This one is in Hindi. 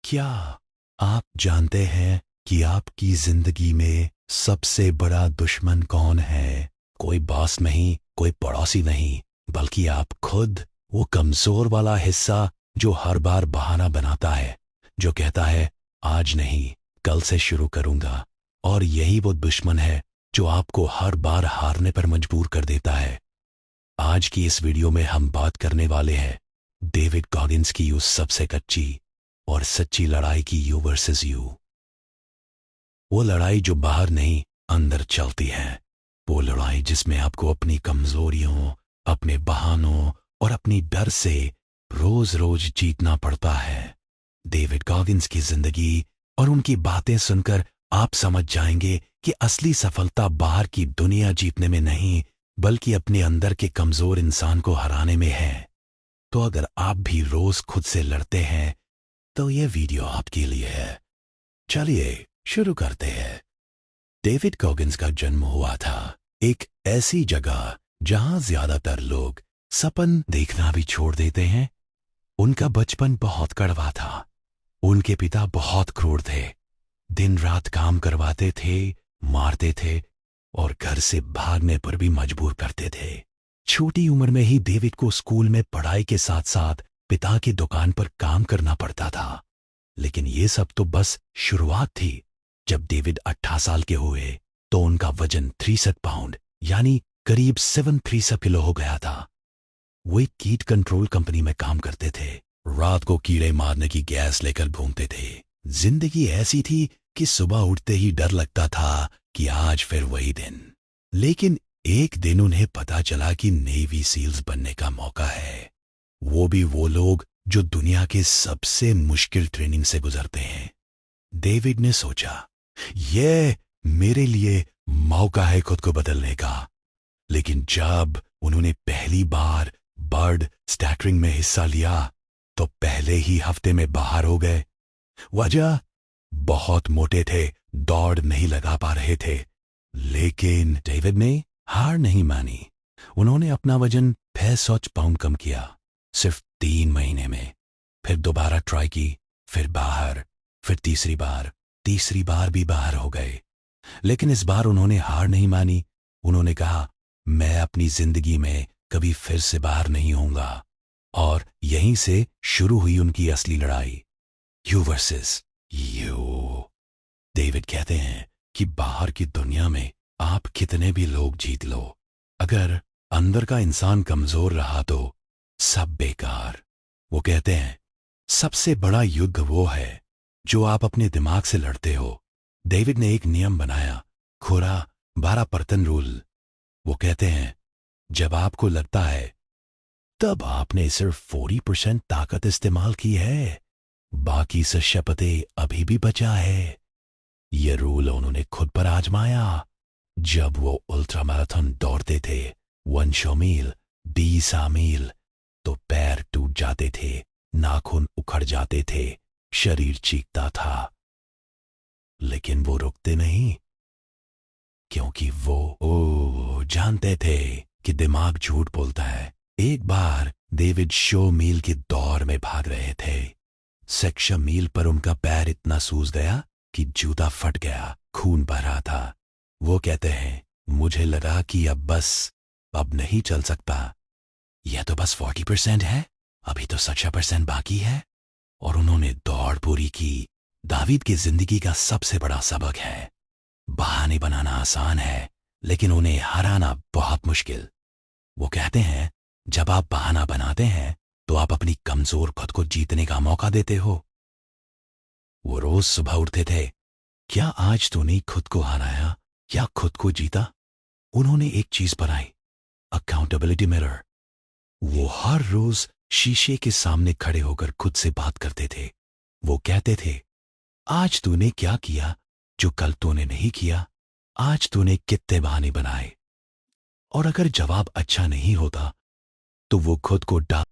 क्या आप जानते हैं कि आपकी जिंदगी में सबसे बड़ा दुश्मन कौन है? कोई बॉस नहीं, कोई पड़ोसी नहीं, बल्कि आप खुद। वो कमजोर वाला हिस्सा जो हर बार बहाना बनाता है, जो कहता है आज नहीं, कल से शुरू करूंगा। और यही वो दुश्मन है जो आपको हर बार हारने पर मजबूर कर देता है। आज की इस वीडियो में हम बात करने वाले हैं डेविड गॉगिंस की उस सबसे कच्ची और सच्ची लड़ाई की, यू वर्सेस यू। वो लड़ाई जो बाहर नहीं, अंदर चलती है। वो लड़ाई जिसमें आपको अपनी कमजोरियों, अपने बहानों और अपनी डर से रोज रोज जीतना पड़ता है। डेविड गॉगिंस की जिंदगी और उनकी बातें सुनकर आप समझ जाएंगे कि असली सफलता बाहर की दुनिया जीतने में नहीं, बल्कि अपने अंदर के कमजोर इंसान को हराने में है। तो अगर आप भी रोज खुद से लड़ते हैं तो यह वीडियो आपके लिए है। चलिए शुरू करते हैं। डेविड गॉगिंस का जन्म हुआ था एक ऐसी जगह जहां ज्यादातर लोग सपन देखना भी छोड़ देते हैं। उनका बचपन बहुत कड़वा था। उनके पिता बहुत क्रूर थे। दिन रात काम करवाते थे, मारते थे और घर से भागने पर भी मजबूर करते थे। छोटी उम्र में ही डेविड को स्कूल में पढ़ाई के साथ साथ पिता की दुकान पर काम करना पड़ता था। लेकिन ये सब तो बस शुरुआत थी। जब डेविड 18 साल के हुए तो उनका वजन 63 पाउंड यानी करीब 736 किलो हो गया था। वो एक कीट कंट्रोल कंपनी में काम करते थे। रात को कीड़े मारने की गैस लेकर घूमते थे। जिंदगी ऐसी थी कि सुबह उठते ही डर लगता था कि आज फिर वही दिन। लेकिन एक दिन उन्हें पता चला कि नेवी सील्स बनने का मौका है। वो भी वो लोग जो दुनिया के सबसे मुश्किल ट्रेनिंग से गुजरते हैं। डेविड ने सोचा, यह मेरे लिए मौका है खुद को बदलने का। लेकिन जब उन्होंने पहली बार बर्ड स्टैटरिंग में हिस्सा लिया तो पहले ही हफ्ते में बाहर हो गए। वजह, बहुत मोटे थे, दौड़ नहीं लगा पा रहे थे। लेकिन डेविड ने हार नहीं मानी। उन्होंने अपना वजन 65 पाउंड कम किया, सिर्फ 3 महीने में। फिर दोबारा ट्राई की, फिर बाहर, फिर तीसरी बार भी बाहर हो गए। लेकिन इस बार उन्होंने हार नहीं मानी। उन्होंने कहा, मैं अपनी जिंदगी में कभी फिर से बाहर नहीं होऊंगा। और यहीं से शुरू हुई उनकी असली लड़ाई, यू वर्सेस यू। डेविड कहते हैं कि बाहर की दुनिया में आप कितने भी लोग जीत लो, अगर अंदर का इंसान कमजोर रहा तो सब बेकार। वो कहते हैं सबसे बड़ा युद्ध वो है जो आप अपने दिमाग से लड़ते हो। डेविड ने एक नियम बनाया, खुरा 12 बर्तन रूल। वो कहते हैं जब आपको लगता है तब आपने सिर्फ 40% ताकत इस्तेमाल की है, बाकी से शपथे अभी भी बचा है। यह रूल उन्होंने खुद पर आजमाया। जब वो अल्ट्रा मैराथन दौड़ते थे, 100 मील, 20 मील, तो पैर टूट जाते थे, नाखून उखड़ जाते थे, शरीर चीखता था। लेकिन वो रुकते नहीं, क्योंकि वो जानते थे कि दिमाग झूठ बोलता है। एक बार डेविड 100 मील की दौड़ में भाग रहे थे। 6 मील पर उनका पैर इतना सूज गया कि जूता फट गया, खून बह रहा था। वो कहते हैं मुझे लगा कि अब नहीं चल सकता। यह तो बस 40% है, अभी तो 60% बाकी है। और उन्होंने दौड़ पूरी की। दावीद की जिंदगी का सबसे बड़ा सबक है, बहाने बनाना आसान है लेकिन उन्हें हराना बहुत मुश्किल। वो कहते हैं जब आप बहाना बनाते हैं तो आप अपनी कमजोर खुद को जीतने का मौका देते हो। वो रोज सुबह उठते थे, क्या आज तूने खुद को हराया या खुद को जीता? उन्होंने एक चीज बनाई, अकाउंटेबिलिटी मिरर। वो हर रोज शीशे के सामने खड़े होकर खुद से बात करते थे। वो कहते थे आज तूने क्या किया जो कल तूने नहीं किया? आज तूने कितने बहाने बनाए? और अगर जवाब अच्छा नहीं होता तो वो खुद को डांट